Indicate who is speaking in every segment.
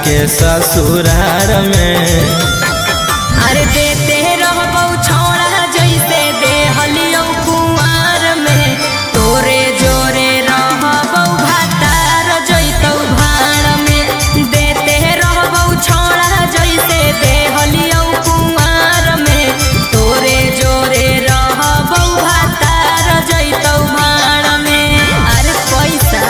Speaker 1: के ससुरार में।
Speaker 2: अरे देते रहबौ छौड़ा जैसे देहलियौ कुंवार में, तोरे जोरे रहबौ भातार जैतौ भाड़ में। देते रहबौ छौड़ा जैसे देहलियौ कुंवार में, तोरे जोरे रहबौ भातार जैतौ भाड़ में। अरे पैसा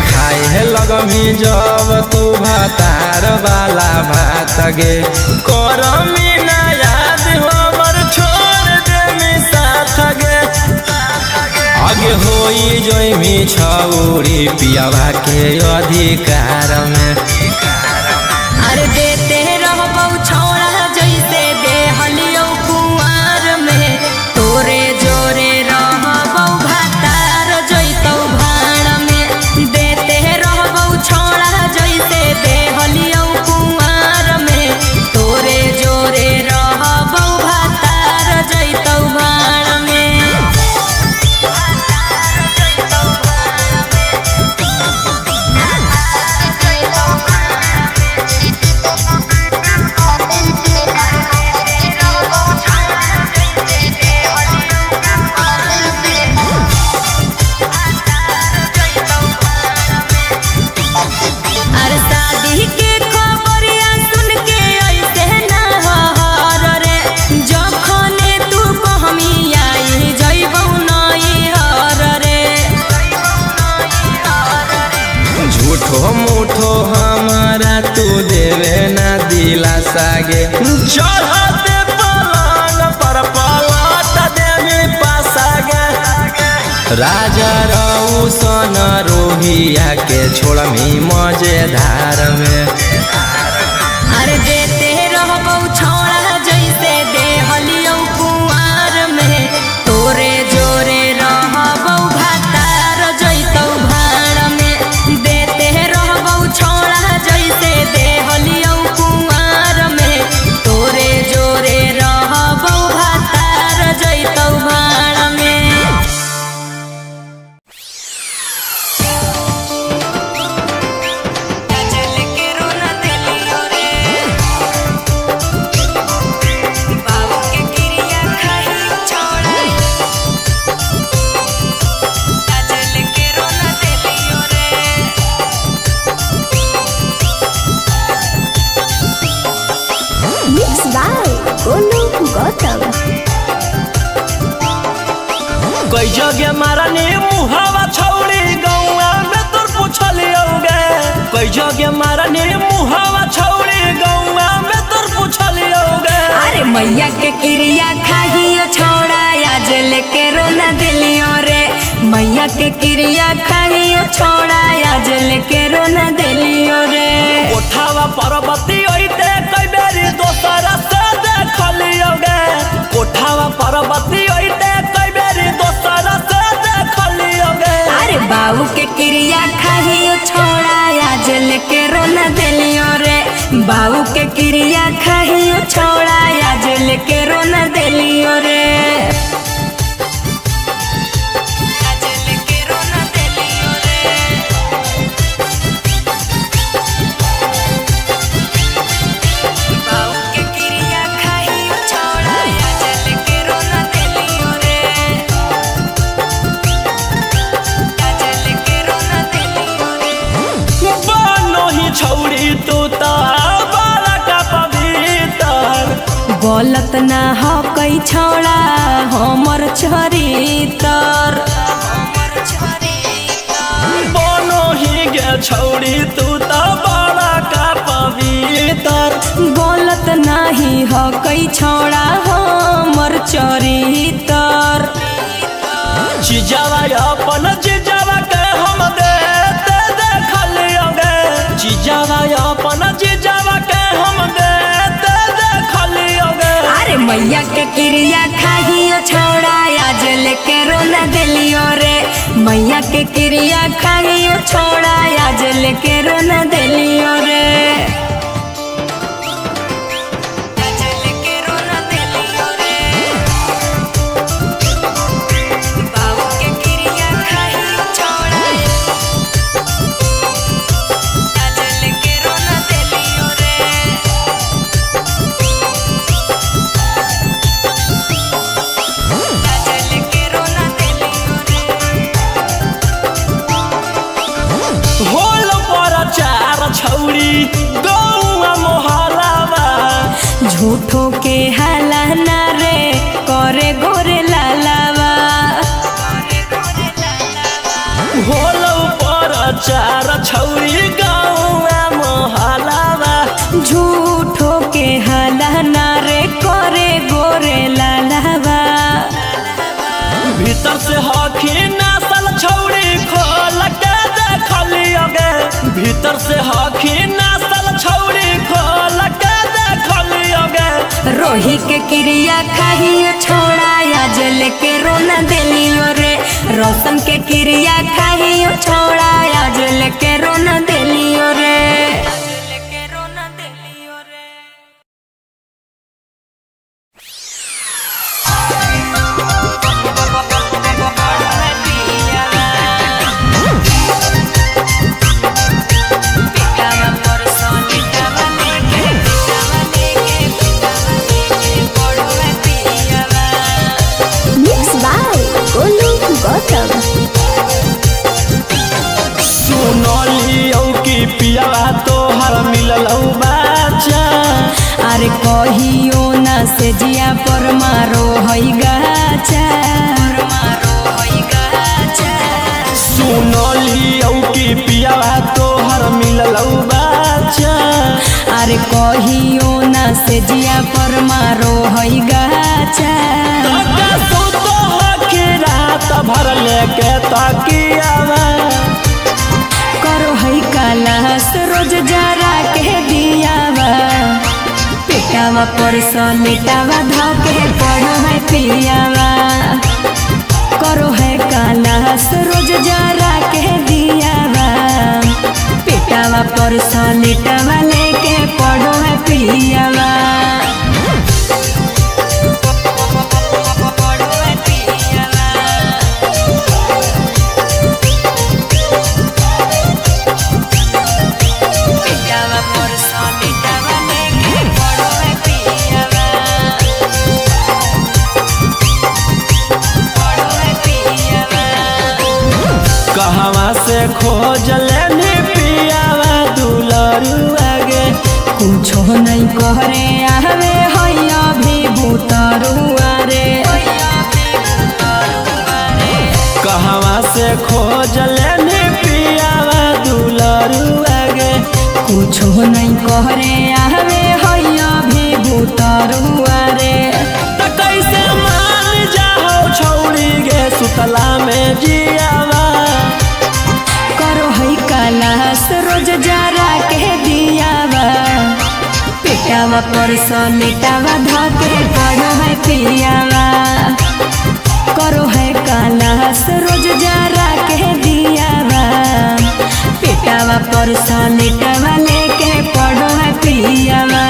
Speaker 1: खाए लगमी जब तू भातार वाला भात गे, करमी ना याद हमर छोड़ देमी साथ गे। आगे होई जोइमी छौरी पियावा के अधिकार में।
Speaker 2: अरे देते रहबौ छौड़ा जैसे देहलियौ कुंवार में, तोरे जोरे रहबौ भातार जैतौ भाड़ में। देते रहबौ छौड़ा जैसे देहलियौ कुंवार में, तोरे जोरे रहबौ भातार जैतौ भाड़ में।
Speaker 1: झूठो मूठो हमारा तू देवे ना दिलासा गे, चढ़ते पलंग पर पलट देवी पासा गे। राजा रौशन रोहिया के छोड़मी मजेदार में।
Speaker 2: अरे देते रहबौ छौड़ा जैसे देहलियौ कुंवार में, तोरे जोरे रहबौ भातार जैतौ भाड़ में। देते रहबौ छौड़ा जैसे देहलियौ कुंवार में, तोरे जोरे रहबौ भातार जैतौ भाड़ में।
Speaker 1: कई जगह मारनी मुहावा छौड़ी गौआ में तोर पूछलियोगे। कई जगह मारनी मुहावा छौड़ी गौआ में तोर पूछलियोगे।
Speaker 2: अरे मैया के क्रिया खाहियो छौड़ा आज लेके रोना दिलियो रे। मैया के क्रिया खाहियो छौड़ा आज लेके रोना दिलियो रे।
Speaker 1: कोठावा पर्वती ओइते कई बेरी दोसरा से देखलियोगे। कोठावा पर्वती ओइते कई बेरी दोसरा से देखलियोगे।
Speaker 2: अरे बाबू के क्रिया खाहियो छौड़ा आज लेके रोना दिलियो रे। बाबू के क्रिया खाहियो छौड़ा आज लेके रोना दिलियो रे।
Speaker 1: छौड़ी तू तो बड़ा का पवित्र,
Speaker 2: गलत ना हो कई छौड़ा हमर चरितर।
Speaker 1: बनो ही गे छौड़ी तू तो बड़ा का पवित्र,
Speaker 2: गलत नाही हो कई छौड़ा हमर चरितर।
Speaker 1: चिजावा अपन चिजावा के हम दे
Speaker 2: मैया के क्रिया खाहियो छौड़ा आज लेके रोना देलियो रे। मैया के क्रिया खाहियो छौड़ा आज लेके रोना देलियो रे। आज लेके रोना देलियो रे। बाबू के क्रिया खाहियो छौड़ा आज लेके रोना देलियो रे।
Speaker 1: होल पर चार छौरी गौआ मोहलावा
Speaker 2: झूठो के हाला ना रे करे गोरे लालावा।
Speaker 1: होल पर चार छौरी गौआ मोहलावा
Speaker 2: झूठो के हाला ना रे करे गोरे लालावा।
Speaker 1: भीतर से हखी नासल छौरी खोल के देखलियो गे। भीतर से हखी नासल छौरी खोल के देखलियो गे।
Speaker 2: रोही के क्रिया खाहियो छौड़ा आज लेके रोना देलियो रे। रोशन के क्रिया खाहियो छौड़ा आज लेके रोना देलियो रे।
Speaker 1: सुनलियो कि पियावा तोहर मिललौ बाचा।
Speaker 2: अरे कहियो ना से जिया पर मारो हई गाचा।
Speaker 1: सुनलियो कि पियावा तोहर मिललौ बाचा।
Speaker 2: अरे कहियो ना से जिया पर मारो हई गाचा।
Speaker 1: तका सुतो हखी रात भर लेके तकियावा।
Speaker 2: करो हई कालास रोज जरा के दियावा। पेटावा पर सलेटावा धके पढ़ो है पियावा। करो है कालास रोज जरा के दियावा। पेटावा पर सलेटावा लेके पढ़ो है पियावा।
Speaker 1: कहवा से खोज लेनी पियावा दुलरुआ गे।
Speaker 2: कुछो नहीं कहरे आवे हैया भी भूतरुआ रे।
Speaker 1: कहवा से खोज लेनी पियावा दुलरुआ गे।
Speaker 2: कुछो नहीं कहरे आवे हैया भी भूतरुआ रे।
Speaker 1: त कैसे मान जाओ छौरी गे सुतला में जियावा।
Speaker 2: करो है कालास रोज जरा के दियावा। पेटावा पर सलेटावा धके पढ़ो है पियावा। करो है कालास रोज जरा के दियावा। पेटावा पर सलेटावा लेके पढ़ो है पियावा।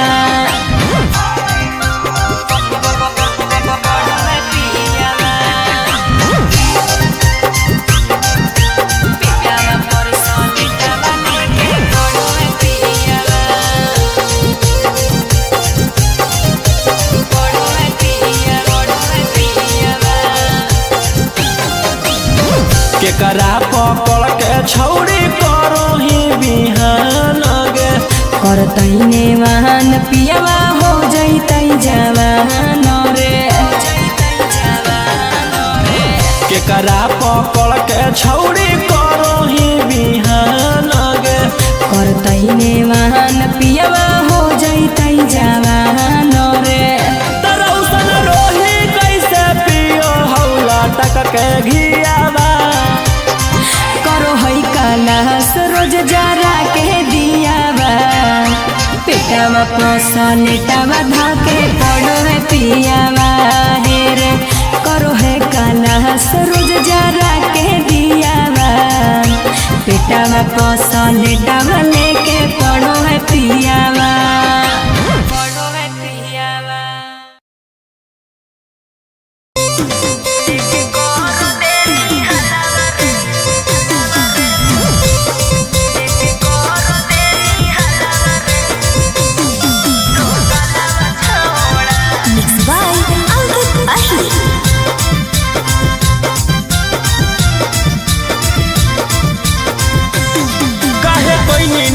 Speaker 1: केकरा पकड़ के छौरी करो ही बिहान गे।
Speaker 2: करतैने वाहन पियावा हो जैतै जवान रे।
Speaker 1: केकरा पकड़ के छौरी करो ही बिहान गे।
Speaker 2: करतैने वाहन पियावा हो जैतै जवान रे।
Speaker 1: तरौसन रोही कैसे पियो हौला टक के घियावा।
Speaker 2: करो है कालास रोज जरा के दियावा। पेटवा पसलेटवा धके पड़ो है पियावा हे रे करो है काला सरोज जरा के दियावा पेटवा पसलेटवा लेके पड़ो है पियावा पड़ो है पियावा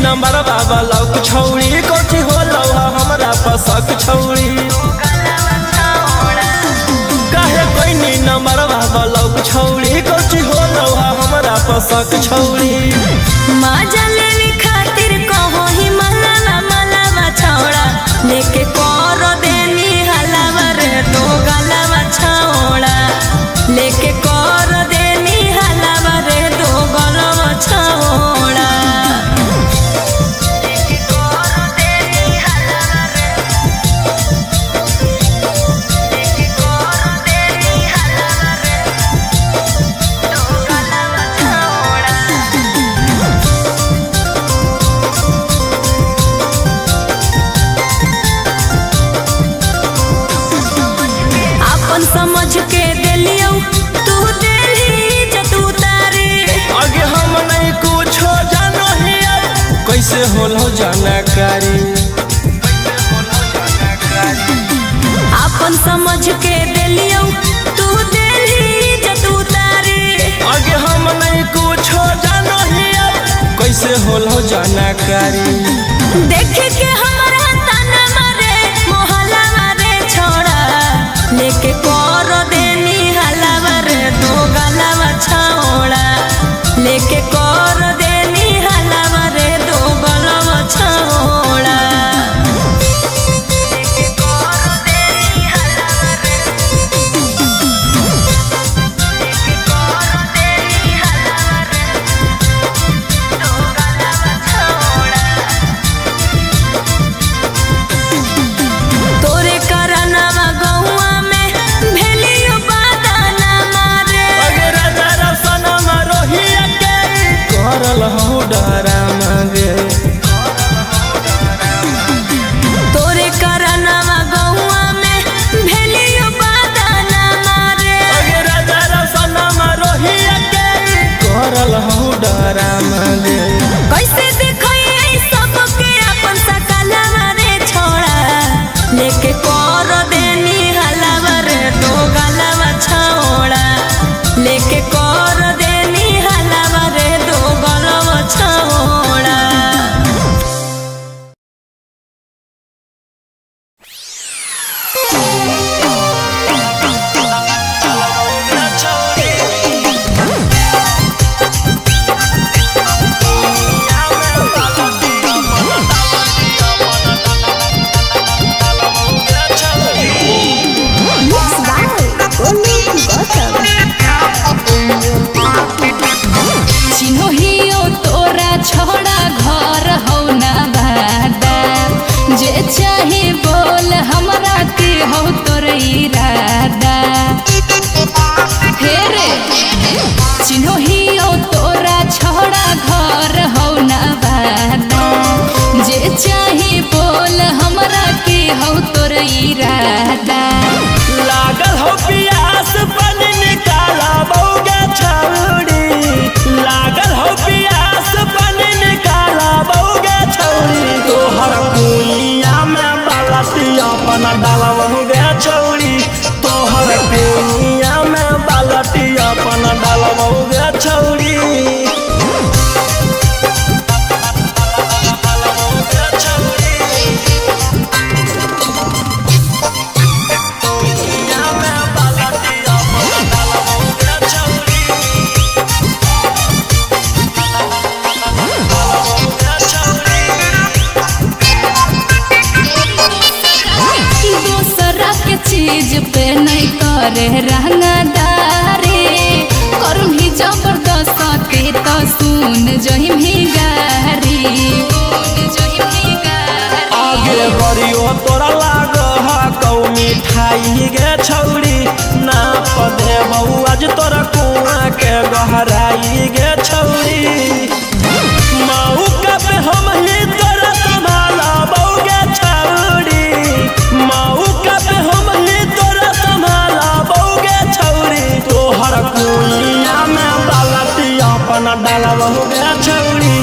Speaker 1: नंबर बाबा लौक छौड़ी कोठी हो लौहा हमरा पसक छौड़ी काहे कोई नी नंबर बाबा लौक छौड़ी कोठी हो लौहा हमरा पसक छौड़ी
Speaker 2: मजा लेने खातिर कहो ही मलावा मलावा छौड़ा लेके करो देनी हलावा रे तो गलावा छौड़ा लेके करो देनी हलावा रे तो गलावा छौड़ा समझ के दिलियो तू दिली जतू तारे
Speaker 1: आगे हम नहीं कुछ जानो ही कैसे होलो जानकारी
Speaker 2: अपन समझ के दिलियो तू दिली जतू तारे
Speaker 1: आगे हम नहीं कुछ जानो ही कैसे होलो जानकारी
Speaker 2: देख के हमारा ताना मारे मोहल्ला मारे छोड़ा लेके करो देनी हलावा रे दो गलावा छौड़ा लेके करो देनी हलावा रे दो गलावा छौड़ा लेके करो देनी हलावा रे लेके करो देनी हलावा रे दो गलावा छौड़ा तोरे करनवा गौआ भेलियो बादाना मारे
Speaker 1: अगरा जरा सनम रोहिया के करल हो डरा मांगे
Speaker 2: तोरे करनवा गौआ में भेलियो बादाना मारे
Speaker 1: अगरा जरा सनम रोहिया के करल हो डरा मांगे
Speaker 2: कैसे देखई सबके अपन सकला मारे छोड़ा लेके कर देनी हलावा रे दो गलावा छौड़ा लेके कर देनी हलावा रे दो गलावा छौड़ा चिन्हियो तोरा छोड़ा घर हो ना बादा जे चाहे बोल हमरा के हो तोर इरादा हे रे चिन्हियो तोरा छोड़ा घर हो ना बादा जे चाहे बोल हमरा के हो तोर इरादा
Speaker 1: लागल हो पियास पानी निकाला बौगा छौड़ी लागल हो पियास पानी निकाला बौगा छौड़ी तोहर कुइया में बालटी अपन डालबौगा छौड़ी तोहर कुइया में बालटी अपन डालबौगा छौड़ी
Speaker 2: चीज पे नहीं करे रंगदारी करूँ ही जबरदस्ती तो सुन जोहिम ही गारी
Speaker 1: आगे डालबहु गे छौरी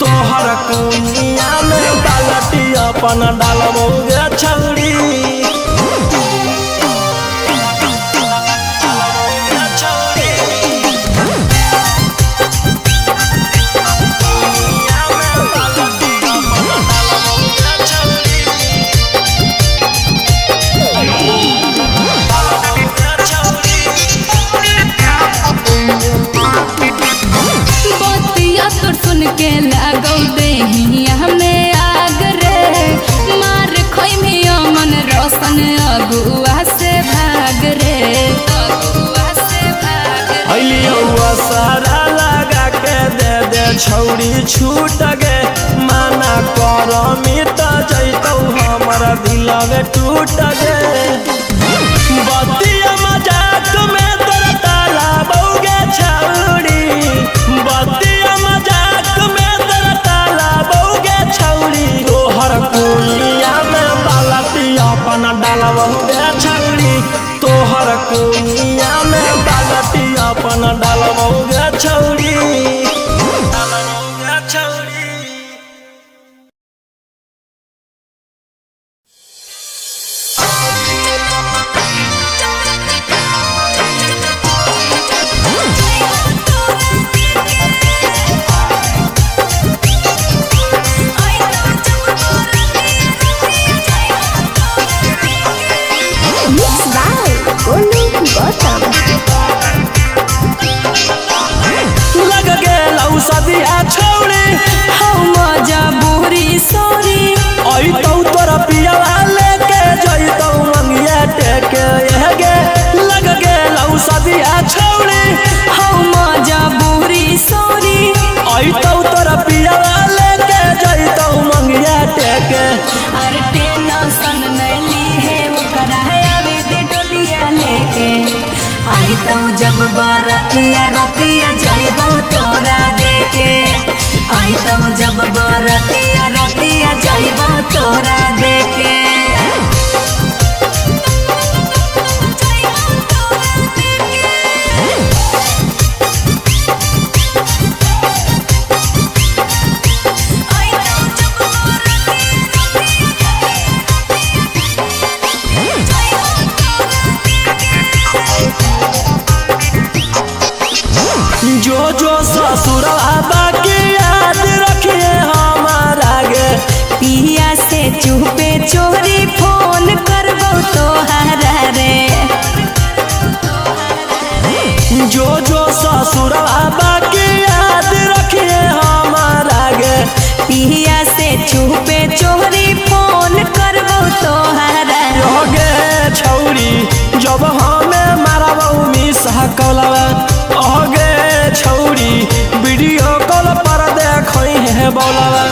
Speaker 1: तोहर कुनिया में बालटी अपन डालबहु गे छौरी
Speaker 2: सुन के लागौ देहिया में आग रे मार खोइमियो मन रोशन अगुआ से भाग रे
Speaker 1: अलियौआ सारा लगा के दे छौरी छूट गे माना कर मिट जैतौ हमर दिलवे टूट गे बतिया मजाक में तोरा ताला बौगे छौरी बतिया मजाक में तोरा ताला बौगे छौरी तोहर कुनिया में बालटी अपन डालबहु गे छौरी तोहर कुनिया में बालटी अपन डालबहु गे छौरी डालबहु गे छौरी लग गेलौ सदिया छौरी
Speaker 2: हम मजबूरी सोरी
Speaker 1: अइतौ तोरा पियला लेके जइतौ मंगिया टेके गे लग गेलौ सदिया छौरी
Speaker 2: हम मजबूरी सोरी
Speaker 1: अइतौ तोरा पियला लेके जइतौ मंगिया टेके
Speaker 2: अरे टेंशन नैली है ओकरा आवे दे डोलिया लेके आई तो जब बरतिया रतिया जाइबो तोरा देके आई तो जब बरतिया रतिया जाइबो तोरा देके
Speaker 1: जो जो ससुरवा बाकी याद रखिए हमारा गे
Speaker 2: पिया से चुपे चोरी फोन करबो तोहरा रे
Speaker 1: जो जो ससुरवा बाकी याद रखिए हमारा गे
Speaker 2: पिया से चुपे चोरी फोन करबो तोहरा
Speaker 1: गे छौरी जब हमें मारबौ मिस कलवा गे छौरी वीडियो कॉल पर देखै है बोलवा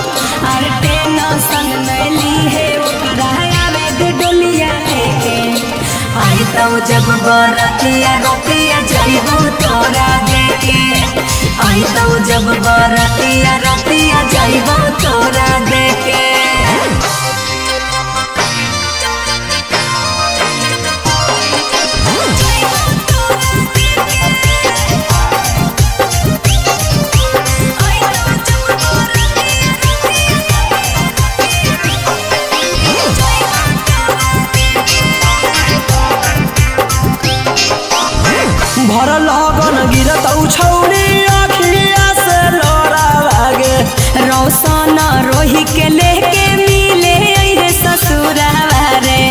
Speaker 2: अरे टेंशन नैली है ओकरा आवे दे डोलिया लेके आई तो जब बरतिया रतिया जाइबो तोरा देके आई तो जब बरतिया रतिया जाइबो तोरा देके
Speaker 1: भर लगन गिरतौ छौरी अखिया से लोरा लागे
Speaker 2: रोशन रोही के लेके मिले अइहे ससुरावा रे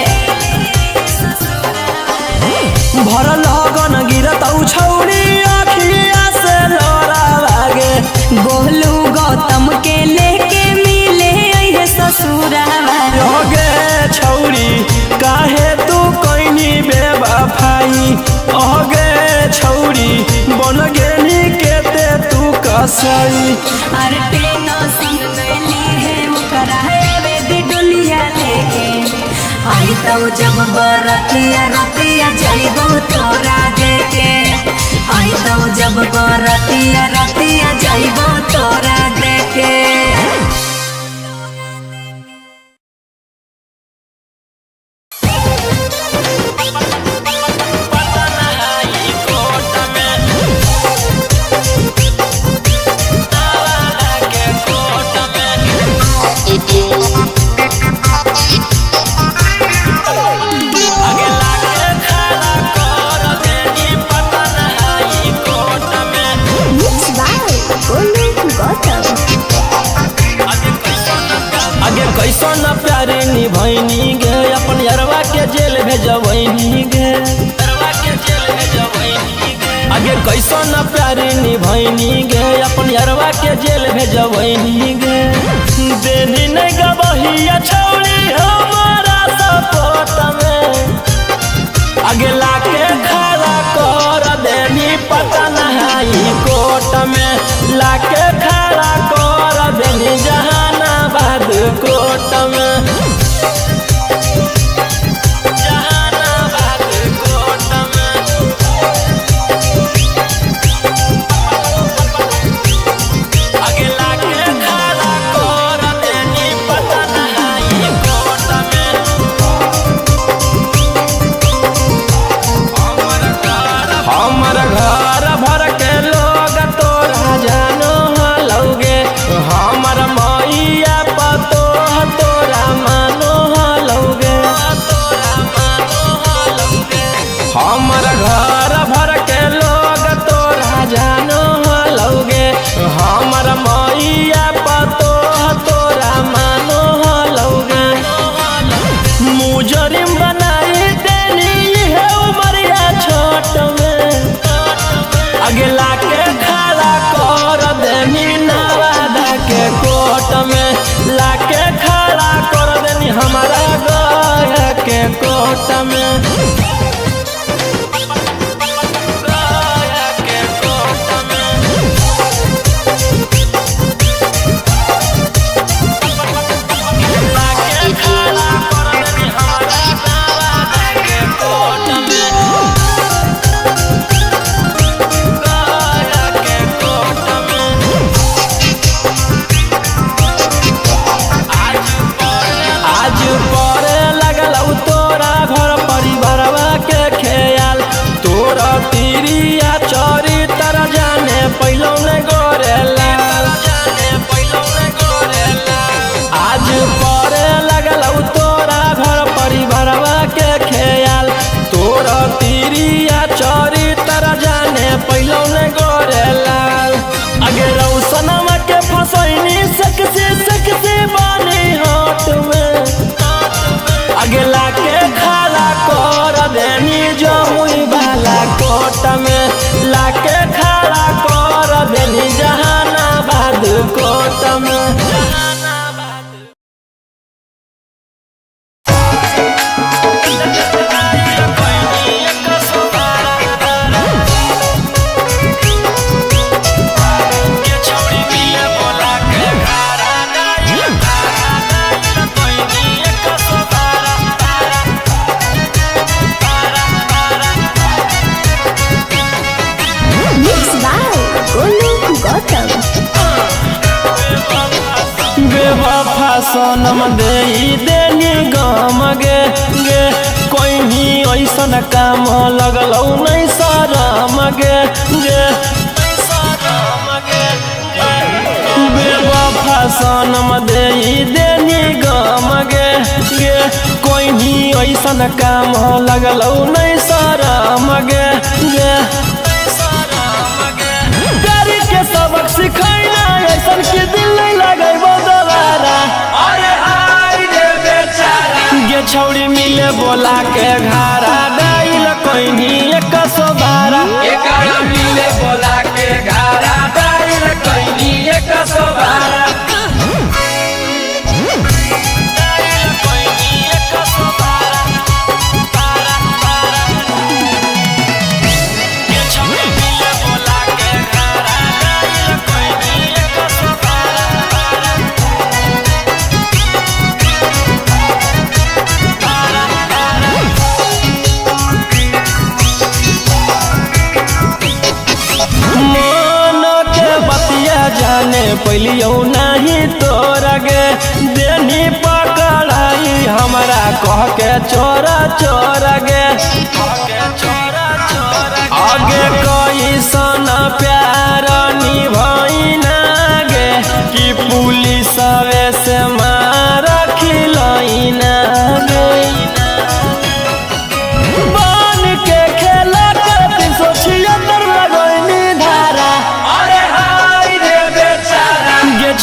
Speaker 1: भर लगन गिरतौ छौरी अखिया से लोरा लागे
Speaker 2: गोलू गौतम के लेके मिले अइहे ससुरावा
Speaker 1: गे छौरी काहे तू कोइनी बेवफाई गे छौरी बन गेनी केते तू कसई
Speaker 2: अरे टेंशन नैली है ओकरा आवे दे डोलिया लेके आई तो जब बरतिया रतिया जाइबो तोरा देके आई तो जब बरतिया रतिया जाइबो तोरा देके
Speaker 1: कैसन प्यारे निभैनी गे अपन यरवा के जेल भेजबैनी गे आगे कैसन प्यारे निभैनी गे अपन यरवा के जेल भेजबैनी गे देनी नहीं गबहिया छौड़ी हमारा सपोर्ट में आगे लाके खड़ा कर देनी पता नहीं कोर्ट में लाके खड़ा कर देनी जहानाबाद कोर्ट में जहानाबाद कोर्ट में आगे लाके खड़ा कर देनी पता नहीं कोर्ट में हमर घर भर के लोग तोरा जानो हलौगे हमर मैया पतो तोरा मानो हलौगे हमर घर भर के लोग तोरा जानो हलौगे हमर मैया पतो तोरा मानो हलौगे मुजरिम बनाई देनी है उमरिया छोट में आगे लाके खड़ा कर देनी नवादा के कोर्ट में लाके खड़ा कर देनी हमारा गया के कोर्ट में गया के कोर्ट में लाके खड़ा कर देनी हमारा नवादा के कोर्ट में आज परे लगल तोरा घर परिवारवा के ख्याल तोरा तिरिया चोरी तर जाने पहलो ने गोरेला आज परे लगल तोरा घर परिवारवा के ख्याल तोरा तिरिया चोरी तर जाने पहलो ने गोरेला अगे रौसनमा के फसैनी सकसे बानी हाथ में आगे लाके खड़ा कर देनी जमुई वाला कोर्ट में लाके खड़ा कर देनी जहानाबाद कोर्ट में बेवफा सनम दे देनी गम गे गे कोई भी ऐसन काम लगलौ नहीं शरम गे गे बेवफा सनम दे देनी गम गे गे कोई भी ऐसन काम लगलौ नहीं शरम गे गे प्यारी के सबक सिखैना ऐसन के दिल नहीं लगैबो दोबारा अरे हाय रे बेचारा गे छौड़ी मिले बोला के घारा डाइल कोई नहीं 112
Speaker 3: एकरा मिले बोला के घारा डाइल कोई नहीं 112
Speaker 1: पहलियो नहीं तोरा गे देनी पकड़ाई हमारा कह के चोरा चोरा गे आगे कोई सन प्यार निभाइना गे कि पुलिस से मार खिलैना गे बन के खेला के 376 लगैनी धारा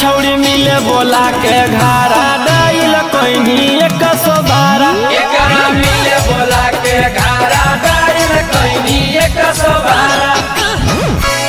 Speaker 1: छौड़ी मिले बोला के घारा डाइल कोई एक सौ बारह
Speaker 3: एकरा मिले बोला के घारा डाइल कैनी 112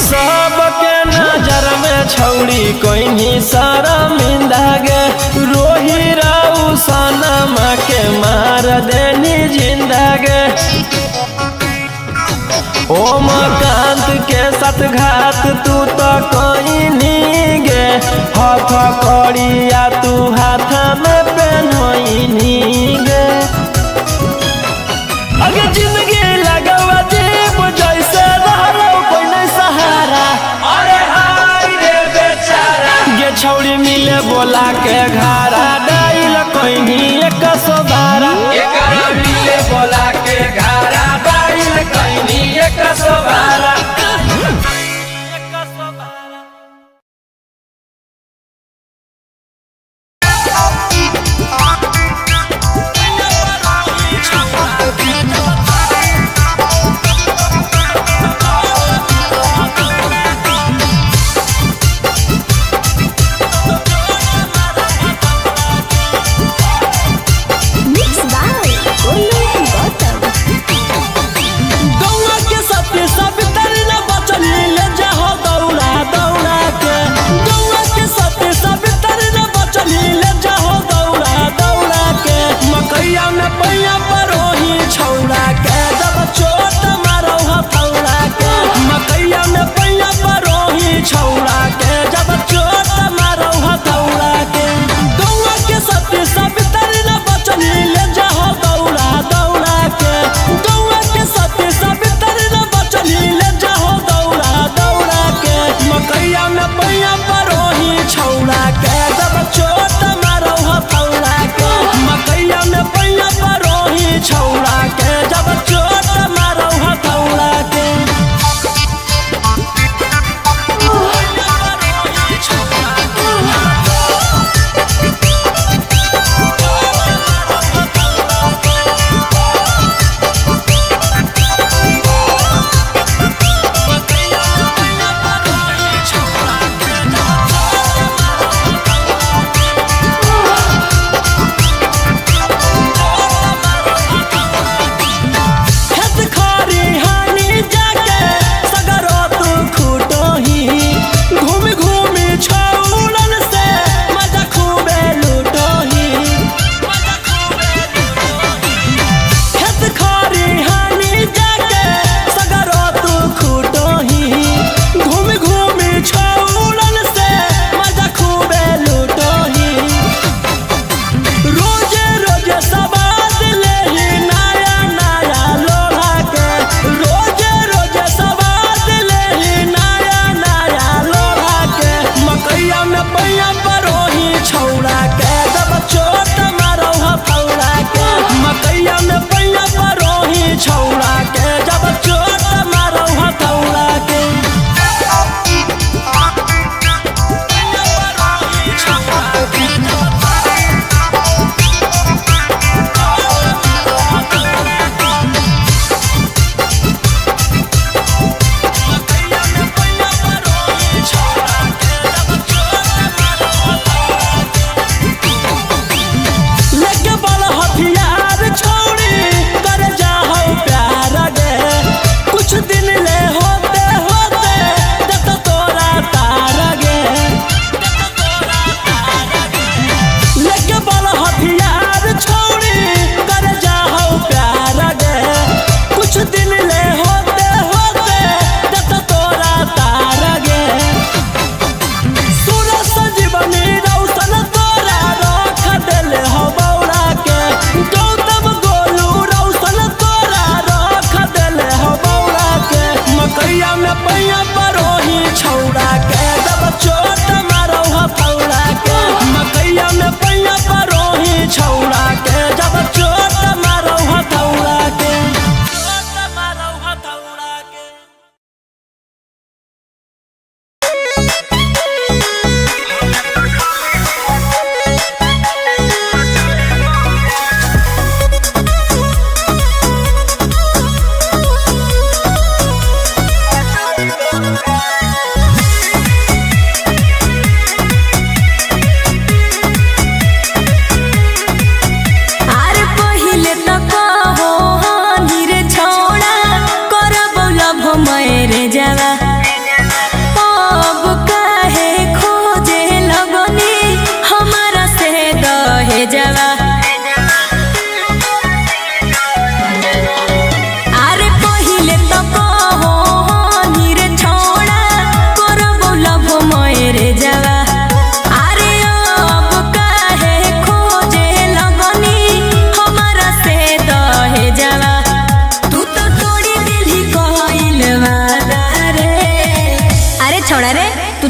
Speaker 1: सबके नजर में छौड़ी कोई शर्मिंदा गे रोही राउ सनम के मार देनी जिंदा गे ओमकांत के साथ घात तू तो कोई गे हथ कड़िया तू हाथ में पहनोइनी गे अगे जिंदगी लगवा जीव जैसे रहलो कोई नहीं सहारा
Speaker 3: अरे हाय रे बेचारा
Speaker 1: गे छौड़ी मिले बोला के घारा डाइल कोई 112
Speaker 3: एकरा मिले बोला के घारा डाइल कैनी 112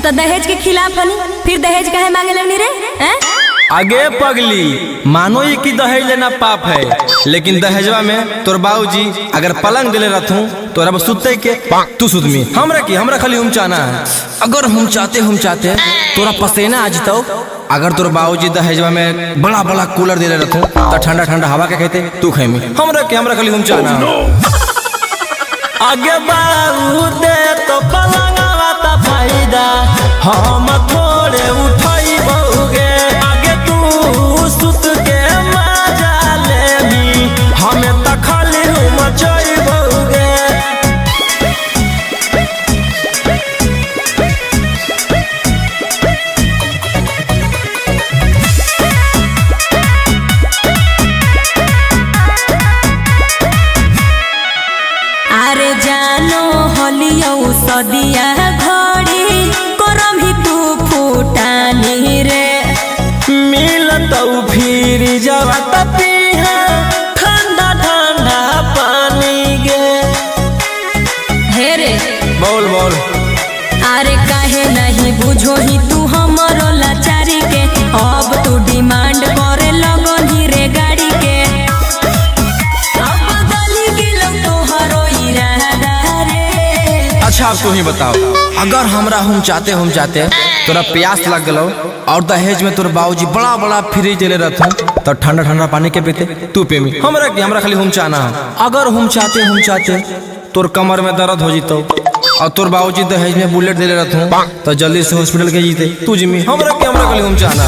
Speaker 2: तो दहेज के खिलाफ हनी, फिर दहेज काहे मांगे लगनी रे? हैं?
Speaker 1: आगे पगली, मानो ये कि दहेज लेना पाप है, लेकिन दहेजवा में तोर बाबूजी अगर पलंग दिले रहतू तो रब सुते के तू सुतमी। हमरा खाली हम चाहना है, अगर हम चाहते तोरा पसेना आ जितो। अगर तोर बाबूजी दहेजवा में बड़ा बड़ा कूलर दिले रहतू तो ठंडा ठंडा हवा के कहते तू खेमी। हमरा खाली हम चाहना आगे बाबू दे तो पलंगवा ता फायदा हम थोड़े उठाई बहुगे। आगे तू सुत के मजा लेबी, हमें त खाली मचाई बहुगे।
Speaker 2: अरे जानो हलियो सदिया घड़ी करम ही तू फूटानी रे।
Speaker 1: मिलतौ फिर जवा तपिहा ठंडा ठंडा पानी गे।
Speaker 2: हे रे
Speaker 1: बोल बोल।
Speaker 2: अरे काहे नहीं बुझो ही तू हमरो लाचारी के, अब तू डिमांड करे लगनी रे गाड़ी के। अब बदली गेलौ तोहरो इरादा रे।
Speaker 1: अच्छा अब तू ही बताओ, अगर हमरा हम चाहते तोरा प्यास लग गलो और दहेज में तोर बाबूजी बड़ा बड़ा फ्रिज दिले रहथुन तो ठंडा ठंडा पानी के पीते तू पेमी। हमरा खाली हम चाहना। अगर हम चाहते तोर कमर में दर्द हो जितो और तोर बाबूजी दहेज में बुलेट दिले रहथुन तो जल्दी से हॉस्पिटल के जीते तू जिमी। हमरा खाली हम चाहना।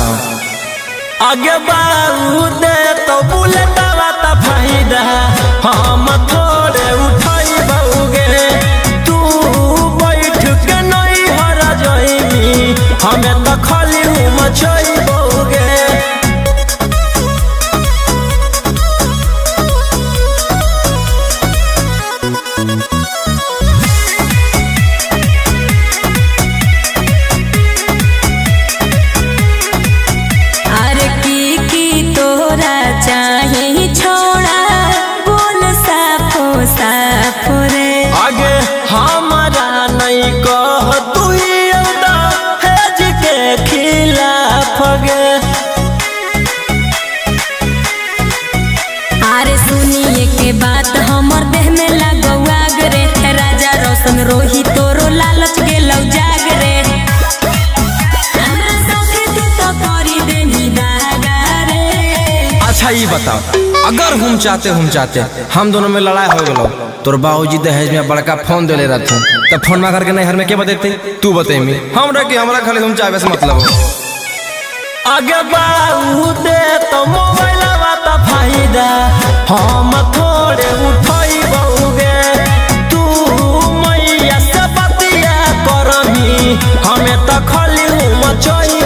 Speaker 1: आगे बाबू दे तो बुलेट ता फायदा हम थोड़े उठाई बहुगे। तू बैठ के नहीं हरा जाइमी, हमें तो खाली मचाई बहुगे।
Speaker 2: अरे की तोरा चाहे छोड़ा बोल साफो साफ रे।
Speaker 1: आगे हमारा नहीं कह तू दहेज के खिलाफ गे।
Speaker 2: अरे सुनिए के बात हमर देह में लागौ आग रे। राजा रोशन रोही तोरो लालच गेलौ जाग रे। हमरा संगे तू तो करी देनी दागा रे।
Speaker 1: अच्छा ये बताओ, अगर हम चाहते हम दोनों में लड़ाई हो गलो, तोर बाबूजी दहेज में बड़का फोन दिले रहथुन तो फोन में करके नहीं हर में के बतेते तू बतेमी। हमरा खाली हम चाहबे से मतलब हो। आगे बाबू दे तो मोबाइल ता फायदा हम थोड़े उठाई बहुगे। तू मैया से बतिया करमी, हमें तो खाली मचाई